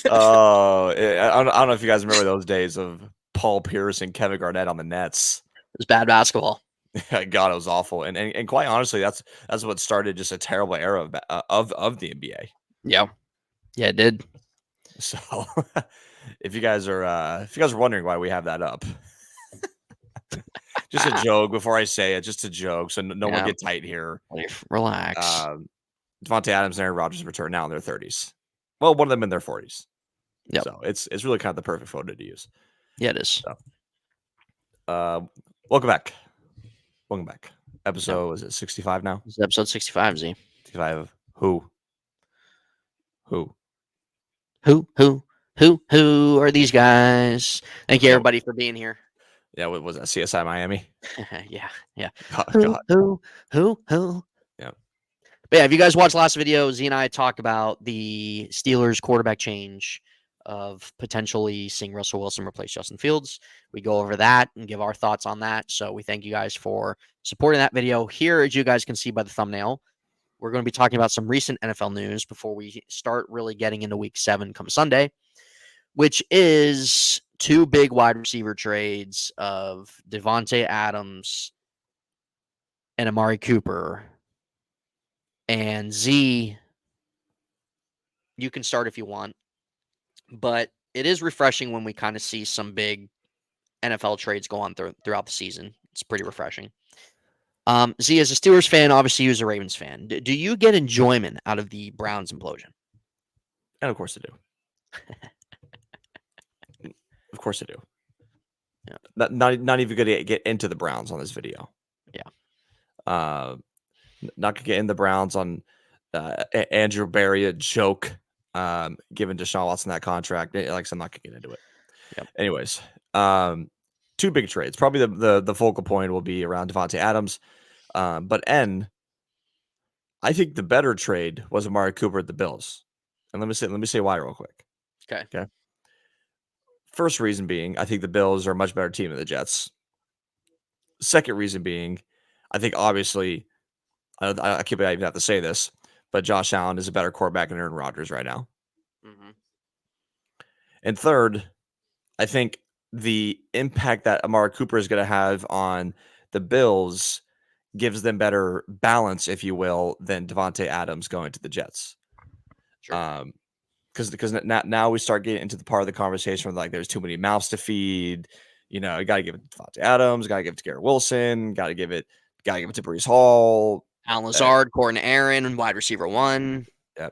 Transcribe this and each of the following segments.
Oh, I don't know if you guys remember those days of Paul Pierce and Kevin Garnett on the Nets. It was bad basketball. God, it was awful. And quite honestly, that's what started just a terrible era of the NBA. Yeah, it did. So, if you guys are wondering why we have that up, just a joke. Before I say it, just a joke, so no one get tight here. Relax. Davante Adams and Aaron Rodgers return now in their 30s. Well, one of them in their 40s. Yep. So it's really kind of the perfect photo to use. Yeah, it is. So, welcome back. Episode is it 65 now? This is episode 65, Z. 65. Who are these guys? Thank you, everybody, for being here. Yeah, what was that? CSI Miami? Yeah. God. Who? Yeah. But yeah, if you guys watched last video, Z and I talked about the Steelers quarterback change of potentially seeing Russell Wilson replace Justin Fields. We go over that and give our thoughts on that. So we thank you guys for supporting that video. Here, as you guys can see by the thumbnail, we're going to be talking about some recent NFL news before we start really getting into Week 7 come Sunday, which is 2 big wide receiver trades of Davante Adams and Amari Cooper. And Z, you can start if you want, but it is refreshing when we kind of see some big NFL trades go on throughout the season. It's pretty refreshing. Z, as a Steelers fan, obviously you as a Ravens fan, do you get enjoyment out of the Browns implosion? And of course I do. Of course I do. Yeah. Not even going to get into the Browns on this video. Yeah. Not gonna get in the Browns on Andrew Berry, a joke, giving Deshaun Watson that contract. Like I said, I'm not gonna get into it. Yep. Anyways, 2 big trades. Probably the focal point will be around Davante Adams. But I think the better trade was Amari Cooper at the Bills. And let me say why real quick. Okay. First reason being, I think the Bills are a much better team than the Jets. Second reason being, I think obviously, I can't believe I even have to say this, but Josh Allen is a better quarterback than Aaron Rodgers right now. Mm-hmm. And third, I think the impact that Amari Cooper is going to have on the Bills gives them better balance, if you will, than Davante Adams going to the Jets. Sure. Because now we start getting into the part of the conversation where like there's too many mouths to feed. You know, you got to give it to Davante Adams, got to give it to Garrett Wilson, got to give it to Breece Hall. Alan Lazard, Corton Aaron, wide receiver 1.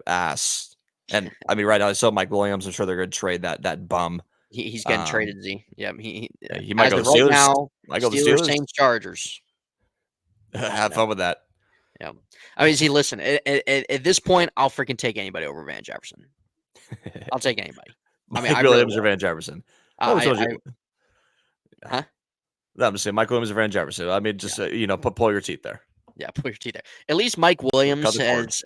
Ass. And I mean, right now, I saw Mike Williams. I'm sure they're going to trade that bum. He's getting traded, Z. Yeah, he might go to the right Steelers. now, Might go to Steelers, the Steelers. Saints, Chargers. Have fun with that. Yeah. I mean, see, listen, at this point, I'll freaking take anybody over Van Jefferson. I'll take anybody. Mike Williams or Van Jefferson. Huh? No, I'm just saying Mike Williams or Van Jefferson. I mean, just pull your teeth there. Yeah, pull your teeth there. At least Mike Williams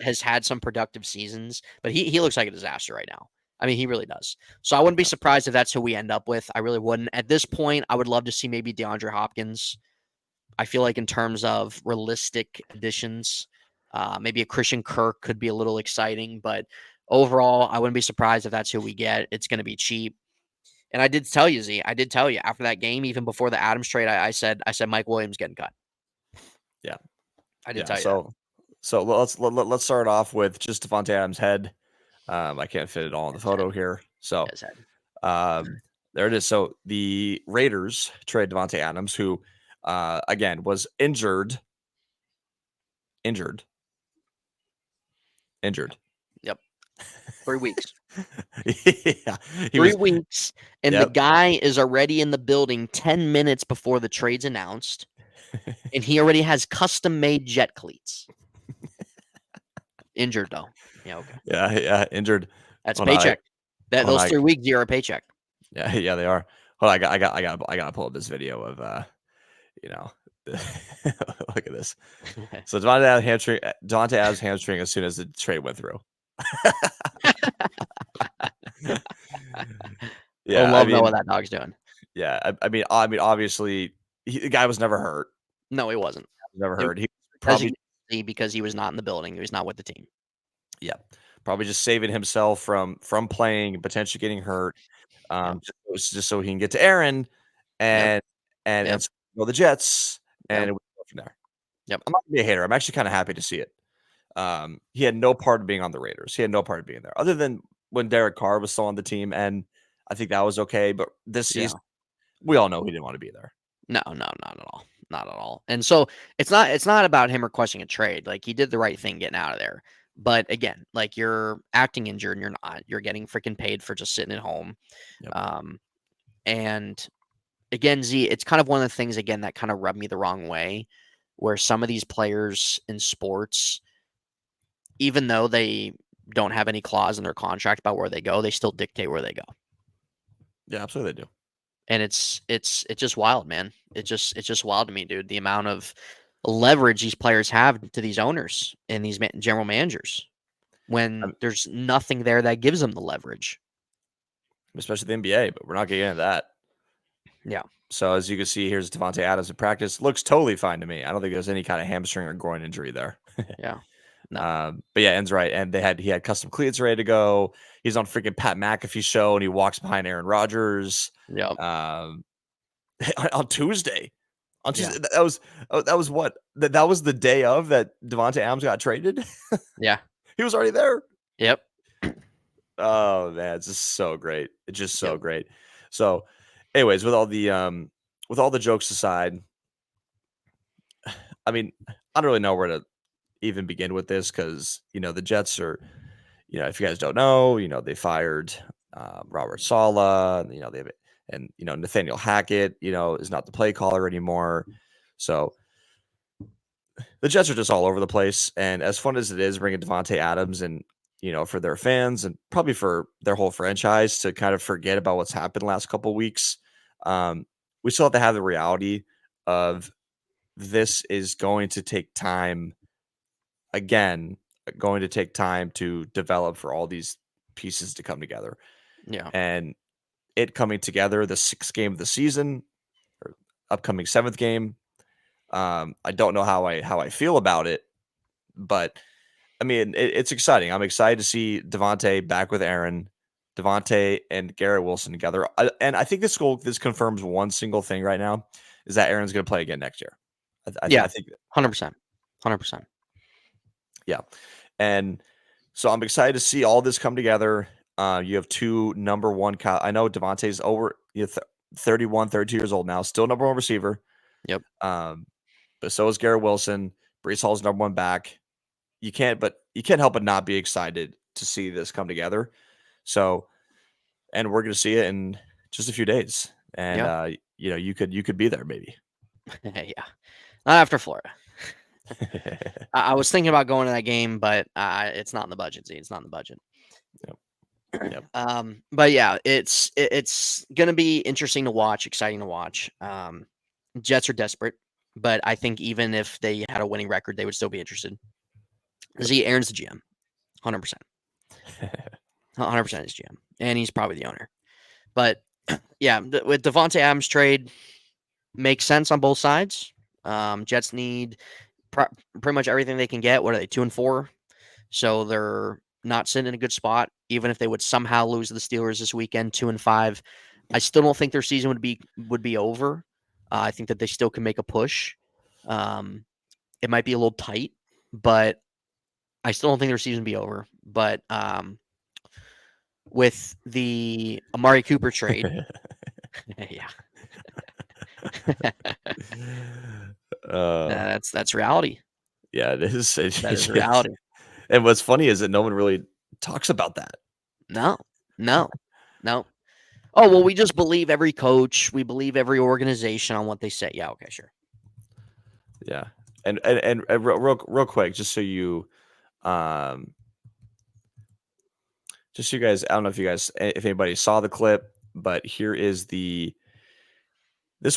has had some productive seasons, but he looks like a disaster right now. I mean, he really does. So I wouldn't be surprised if that's who we end up with. I really wouldn't. At this point, I would love to see maybe DeAndre Hopkins. I feel like in terms of realistic additions, maybe a Christian Kirk could be a little exciting, but overall, I wouldn't be surprised if that's who we get. It's going to be cheap. And I did tell you, Z, after that game, even before the Adams trade, I said Mike Williams getting cut. Yeah. I did tell you. So let's start off with just Davante Adams' head. I can't fit it all in the photo here. So there it is. So the Raiders trade Davante Adams, who again was injured. Yep. 3 weeks. Yeah. 3 weeks. And the guy is already in the building 10 minutes before the trade's announced. And he already has custom-made jet cleats. Injured, though. Yeah, okay. Yeah, injured. That's paycheck. Those 3 weeks, you're a paycheck. Yeah, they are. Hold on, I gotta pull up this video of look at this. So Davante Adams hamstring as soon as the trade went through. Yeah, I love know what that dog's doing. Yeah, I mean, obviously, the guy was never hurt. No, he wasn't. Never hurt. He probably Probably because he was not in the building. He was not with the team. Yeah, probably just saving himself from playing, potentially getting hurt, just so he can get to Aaron and the Jets, and we go from there. Yep. I'm not gonna be a hater. I'm actually kind of happy to see it. He had no part of being on the Raiders. He had no part of being there, other than when Derek Carr was still on the team, and I think that was okay. But this season, we all know he didn't want to be there. No, not at all. Not at all. And so it's not about him requesting a trade. Like, he did the right thing getting out of there. But again, like, you're acting injured and you're not. You're getting freaking paid for just sitting at home. Yep. And again, Z, it's kind of one of the things, again, that kind of rubbed me the wrong way, where some of these players in sports, even though they don't have any clause in their contract about where they go, they still dictate where they go. Yeah, absolutely they do. And it's just wild, man. It's just wild to me, dude. The amount of leverage these players have to these owners and these general managers when there's nothing there that gives them the leverage. Especially the NBA, but we're not getting into that. Yeah. So as you can see, here's Davante Adams in practice. Looks totally fine to me. I don't think there's any kind of hamstring or groin injury there. Yeah. No. But yeah, En's right. And he had custom cleats ready to go. He's on freaking Pat McAfee show and he walks behind Aaron Rodgers. Yep. On Tuesday. That was what? That was the day of that Davante Adams got traded? Yeah. He was already there. Yep. Oh man, it's just so great. It's just so great. So anyways, with all the jokes aside, I mean, I don't really know where to even begin with this because the Jets are, if you guys don't know, they fired Robert Saleh, Nathaniel Hackett, is not the play caller anymore. So the Jets are just all over the place. And as fun as it is bringing Davante Adams and, for their fans and probably for their whole franchise to kind of forget about what's happened the last couple of weeks, we still have to have the reality of this is going to take time. Again, going to take time to develop for all these pieces to come together. Yeah. And it coming together, the 6th game of the season, or upcoming 7th game. I don't know how I feel about it, but I mean, it's exciting. I'm excited to see Davante back with Aaron, Davante and Garrett Wilson together. And I think this confirms one single thing right now is that Aaron's going to play again next year. I think 100%. 100%. Yeah. And so I'm excited to see all this come together. You have two number one. I know Davante's over 31, 32 years old now, still number one receiver. Yep. But so is Garrett Wilson. Breece Hall's number one back. You can't help but not be excited to see this come together. So, and we're going to see it in just a few days. And, you could be there maybe. Yeah. Not after Florida. I was thinking about going to that game, but it's not in the budget. It's not in the budget. Yep. But yeah, it's going to be interesting to watch, exciting to watch. Jets are desperate, but I think even if they had a winning record, they would still be interested. Z, Aaron's the GM, 100%. 100% is GM, and he's probably the owner. But yeah, with Davante Adams trade, makes sense on both sides. Jets need pretty much everything they can get. What are they, 2-4? So they're not sitting in a good spot. Even if they would somehow lose to the Steelers this weekend, 2-5, I still don't think their season would be over. I think that they still can make a push. It might be a little tight, but I still don't think their season would be over. But with the Amari Cooper trade, yeah. That's reality. Yeah, it is. That is reality. And what's funny is that no one really talks about that. No. Oh, well, we just believe every coach. We believe every organization on what they say. Yeah, okay, sure. Yeah. And real quick, just so you guys, I don't know if anybody saw the clip, but here is this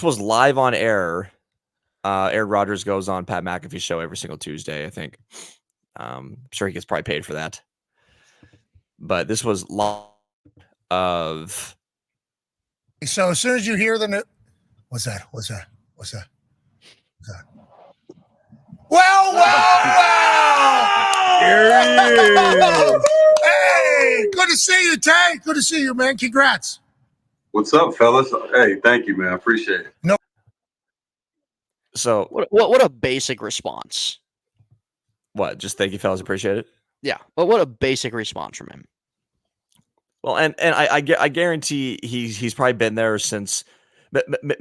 was live on air. Aaron Rodgers goes on Pat McAfee's show every single Tuesday, I think. I'm sure he gets probably paid for that. But this was live of. So as soon as you hear the What's that? Well. Hey, good to see you, Tay. Good to see you, man. Congrats. What's up, fellas? Hey, thank you, man. I appreciate it. No. So what a basic response. What? Just thank you, fellas. Appreciate it. Yeah, but what a basic response from him. Well, and I guarantee he's probably been there since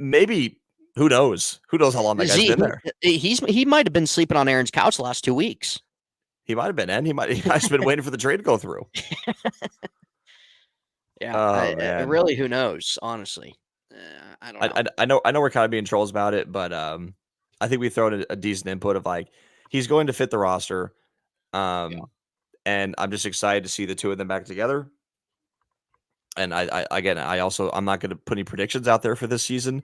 maybe who knows how long that guy's been there. He might have been sleeping on Aaron's couch the last 2 weeks. He might have been, and he might have been waiting for the trade to go through. Yeah, really, who knows? Honestly, I don't know. I know we're kind of being trolls about it, but I think we throw in a decent input of like he's going to fit the roster, and I'm just excited to see the two of them back together. And I'm not going to put any predictions out there for this season,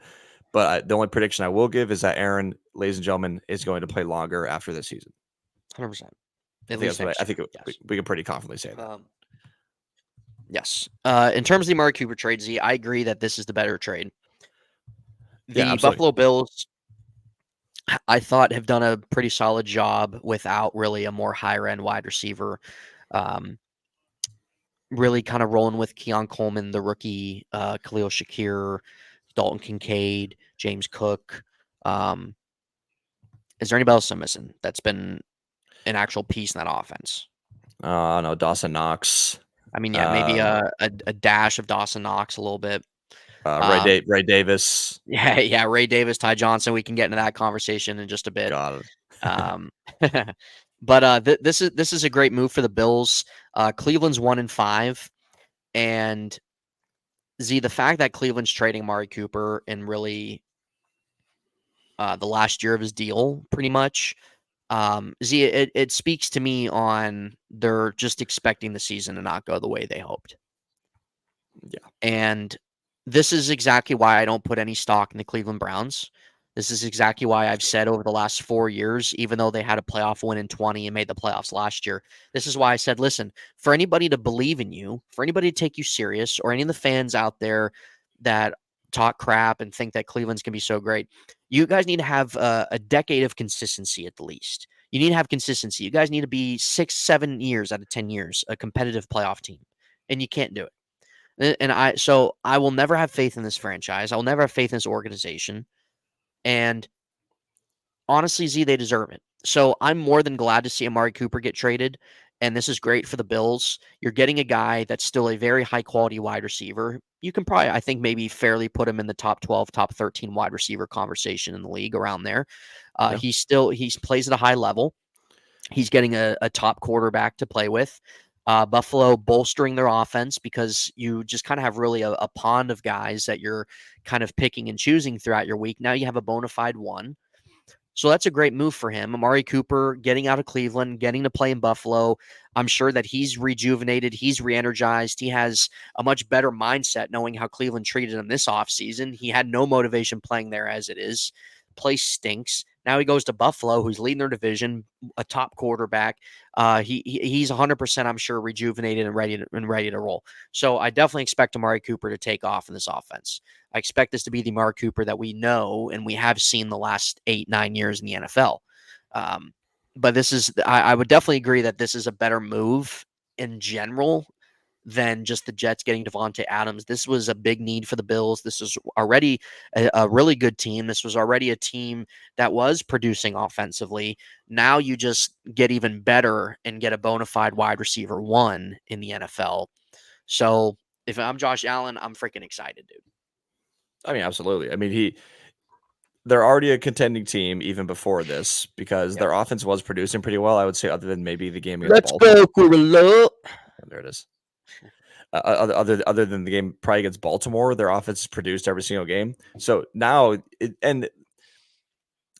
but the only prediction I will give is that Aaron, ladies and gentlemen, is going to play longer after this season. 100%. I think we can pretty confidently say that. Yes. In terms of the Amari Cooper trade, Z, I agree that this is the better trade. The Buffalo Bills, I thought, have done a pretty solid job without really a more higher end wide receiver. Really kind of rolling with Keon Coleman, the rookie, Khalil Shakir, Dalton Kincaid, James Cook. Is there anybody else I'm missing that's been an actual piece in that offense? No, Dawson Knox. I mean, yeah, maybe a dash of Dawson Knox a little bit. Ray Davis. Yeah, Ray Davis, Ty Johnson. We can get into that conversation in just a bit. Got it. But this is a great move for the Bills. Cleveland's 1-5, and Z, the fact that Cleveland's trading Amari Cooper in really the last year of his deal, pretty much. Z, it speaks to me on they're just expecting the season to not go the way they hoped. Yeah, and this is exactly why I don't put any stock in the Cleveland Browns. This is exactly why I've said over the last 4 years, even though they had a playoff win in 20 and made the playoffs last year, this is why I said, listen, for anybody to believe in you, for anybody to take you serious, or any of the fans out there that talk crap and think that Cleveland's going to be so great, you guys need to have a decade of consistency at the least. You need to have consistency. You guys need to be 6-7 years out of 10 years a competitive playoff team, and you can't do it. And I will never have faith in this franchise. I will never have faith in this organization. And honestly, Z, they deserve it. So I'm more than glad to see Amari Cooper get traded. And this is great for the Bills. You're getting a guy that's still a very high quality wide receiver. You can probably, I think, maybe fairly put him in the top 12, top 13 wide receiver conversation in the league, around there. He plays at a high level. He's getting a top quarterback to play with. Buffalo bolstering their offense because you just kind of have really a pond of guys that you're kind of picking and choosing throughout your week. Now you have a bona fide one. So that's a great move for him. Amari Cooper getting out of Cleveland, getting to play in Buffalo. I'm sure that he's rejuvenated. He's re-energized. He has a much better mindset knowing how Cleveland treated him this offseason. He had no motivation playing there as it is. Place stinks. Now he goes to Buffalo, who's leading their division, a top quarterback. He's 100%, I'm sure, rejuvenated and ready to roll. So I definitely expect Amari Cooper to take off in this offense. I expect this to be the Amari Cooper that we know and we have seen the last 8-9 years in the NFL. But I would definitely agree that this is a better move in general than just the Jets getting Davante Adams. This was a big need for the Bills. This was already a really good team. This was already a team that was producing offensively. Now you just get even better and get a bona fide wide receiver one in the NFL. So if I'm Josh Allen, I'm freaking excited, dude. I mean, absolutely. I mean, they're already a contending team even before this because their offense was producing pretty well, I would say, other than maybe the game against Baltimore. Let's go, Quirrell. There it is. Other than the game probably against Baltimore, their offense is produced every single game. So now, and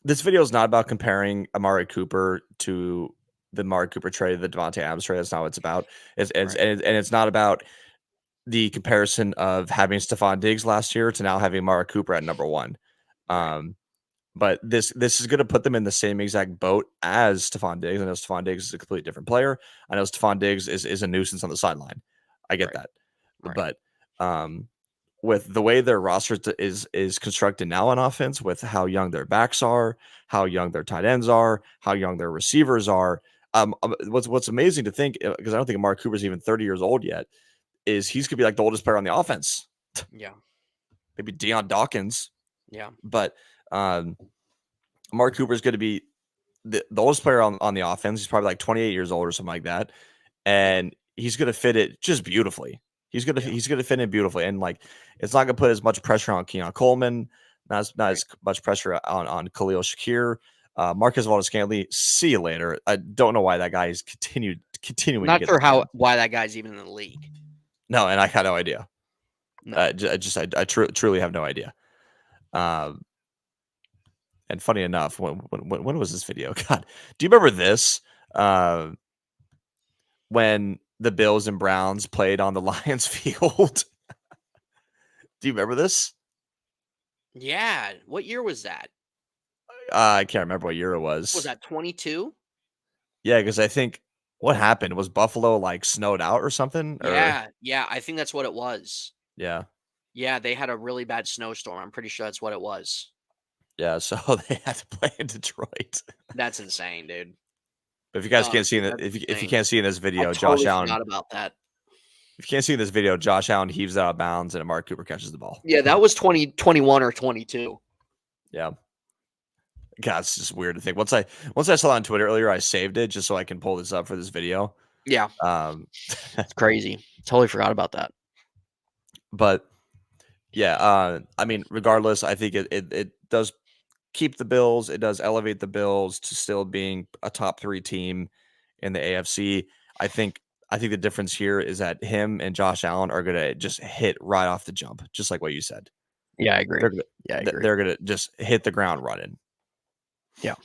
this video is not about comparing Amari Cooper to the Amari Cooper trade, the Davante Adams trade. That's not what it's about. It's not about the comparison of having Stephon Diggs last year to now having Amari Cooper at number one. But this is going to put them in the same exact boat as Stephon Diggs. I know Stephon Diggs is a completely different player. I know Stephon Diggs is a nuisance on the sideline. I get that. But with the way their roster is constructed now on offense, with how young their backs are, how young their tight ends are, how young their receivers are, what's amazing to think, because I don't think Amari Cooper's even 30 years old yet, is he's gonna be like the oldest player on the offense. Yeah. Maybe Deion Dawkins. Yeah. But Amari Cooper's going to be the oldest player on the offense. He's probably like 28 years old or something like that. And he's going to fit it just beautifully. He's going to fit in beautifully. And like, it's not going to put as much pressure on Keon Coleman, not as much pressure on Khalil Shakir. Marcus Valdes-Scantling, see you later. I don't know why that guy is continuing. Not sure why that guy's even in the league. No, and I had no idea. No. I truly have no idea. And funny enough, when was this video? God, do you remember this? When the Bills and Browns played on the Lions field. Do you remember this? Yeah. What year was that? I can't remember what year it was. Was that 22? Yeah, because I think what happened was Buffalo like snowed out or something. Yeah. Yeah. I think that's what it was. Yeah. Yeah. They had a really bad snowstorm. I'm pretty sure that's what it was. Yeah. So they had to play in Detroit. That's insane, dude. But if you guys can't see if you can't see in this video, I Josh Allen forgot about that. If you can't see in this video, Josh Allen heaves out of bounds and Amari Cooper catches the ball. Yeah, that was 2021 or 22. Yeah. God, it's just weird to think. Once I saw it on Twitter earlier, I saved it just so I can pull this up for this video. Yeah. That's crazy. Totally forgot about that. But yeah, I mean, regardless, I think it does keep the Bills. It does elevate the Bills to still being a top 3 team in the AFC. I think the difference here is that him and Josh Allen are going to just hit right off the jump, just like what you said. Yeah, I agree. They're going to just hit the ground running. Yeah.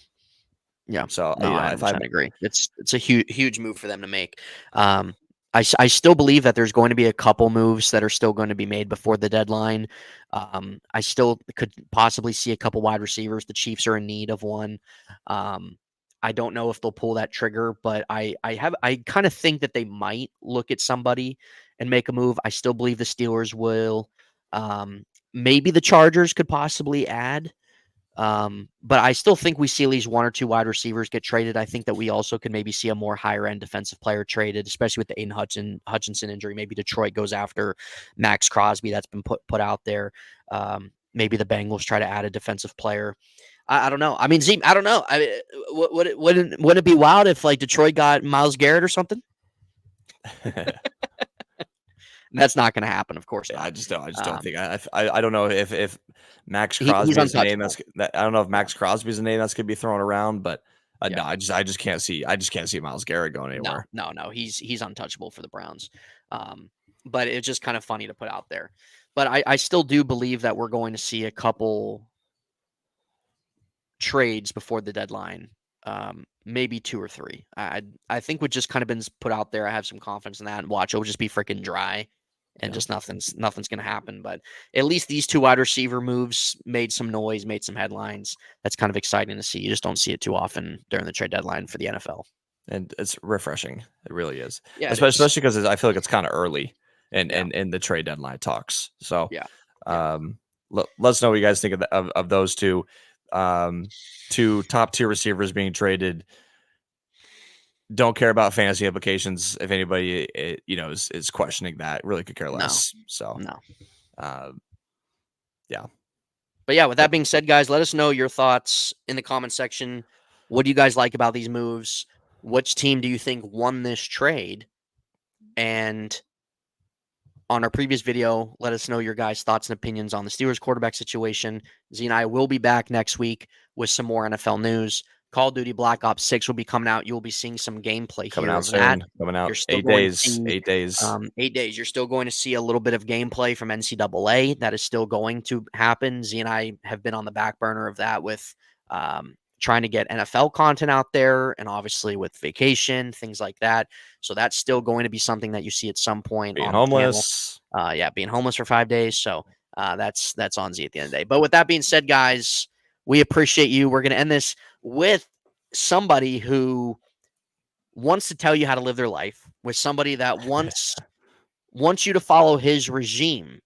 Yeah. So no, I agree. It's a huge move for them to make. I still believe that there's going to be a couple moves that are still going to be made before the deadline. I still could possibly see a couple wide receivers. The Chiefs are in need of one. I don't know if they'll pull that trigger, but I kind of think that they might look at somebody and make a move. I still believe the Steelers will. Maybe the Chargers could possibly add. But I still think we see at least 1 or 2 wide receivers get traded. I think that we also could maybe see a more higher end defensive player traded, especially with the Aiden Hutchinson injury. Maybe Detroit goes after Max Crosby. That's been put out there. Maybe the Bengals try to add a defensive player. I don't know. I mean, Zeke, I don't know. I mean, wouldn't it be wild if like Detroit got Myles Garrett or something? That's not going to happen, of course. I just don't think. I don't know if Max Crosby is a name I don't know if Max Crosby is a name that's going to be thrown around, but no, I just can't see. I just can't see Myles Garrett going anywhere. No. He's untouchable for the Browns. But it's just kind of funny to put out there. But I still do believe that we're going to see a couple trades before the deadline. Maybe 2 or 3. I think what just kind of been put out there. I have some confidence in that, and watch, it'll just be freaking dry. And just nothing's going to happen. But at least these 2 wide receiver moves made some noise, made some headlines. That's kind of exciting to see. You just don't see it too often during the trade deadline for the NFL. And it's refreshing. It really is. Yeah, especially because I feel like it's kind of early in the trade deadline talks. So let us know what you guys think of those 2 top tier receivers being traded. Don't care about fantasy implications. If anybody, is questioning that, really could care less. Yeah. But yeah, with that being said, guys, let us know your thoughts in the comment section. What do you guys like about these moves? Which team do you think won this trade? And on our previous video, let us know your guys' thoughts and opinions on the Steelers quarterback situation. Z and I will be back next week with some more NFL news. Call of Duty Black Ops 6 will be coming out. You'll be seeing some gameplay coming out soon. Coming out 8 days. 8 days. 8 days. You're still going to see a little bit of gameplay from NCAA. That is still going to happen. Z and I have been on the back burner of that with trying to get NFL content out there, and obviously with vacation, things like that. So that's still going to be something that you see at some point. Being homeless. Being homeless for 5 days. So that's on Z at the end of the day. But with that being said, guys, we appreciate you. We're going to end this with somebody who wants to tell you how to live their life, with somebody that wants you to follow his regime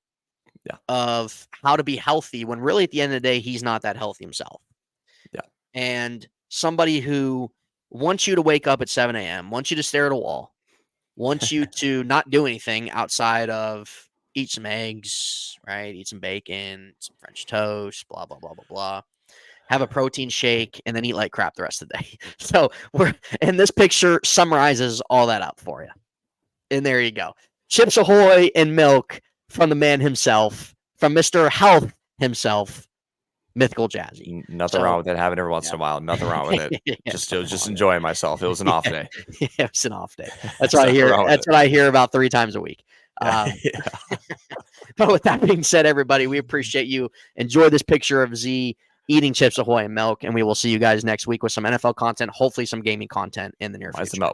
of how to be healthy, when really at the end of the day, he's not that healthy himself. Yeah. And somebody who wants you to wake up at 7 a.m., wants you to stare at a wall, wants you to not do anything outside of eat some eggs, right? Eat some bacon, some French toast, blah, blah, blah, blah, blah. Have a protein shake, and then eat like crap the rest of the day. So and this picture summarizes all that up for you. And there you go. Chips Ahoy and milk from the man himself, from Mr. Health himself, Mythical Jazzy. Nothing wrong with it. Having every once in a while. Nothing wrong with it. Just enjoying myself. It was an off day. It was an off day. That's what I hear. That's what I hear about 3 times a week. But with that being said, everybody, we appreciate you. Enjoy this picture of Z eating Chips Ahoy and milk, and we will see you guys next week with some NFL content, hopefully some gaming content in the near future.